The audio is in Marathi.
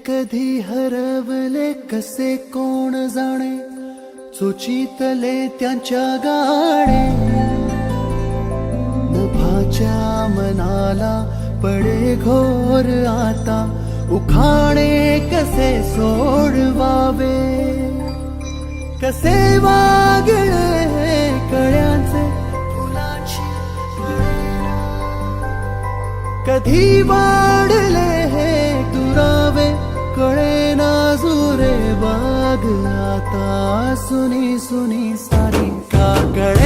कधी हरवले कसे कोण जाणे, सुचितले त्यांच्या गाणे. नभाच्या मनाला पडे घोर आता, उखाणे कसे सोडवावे. कसे वागळे कळ्यांचे फुलाची कळेना, कधी वाढले हे दुरावे कळेना जुरे बाग. आता सुनी सुनी सारी का कळे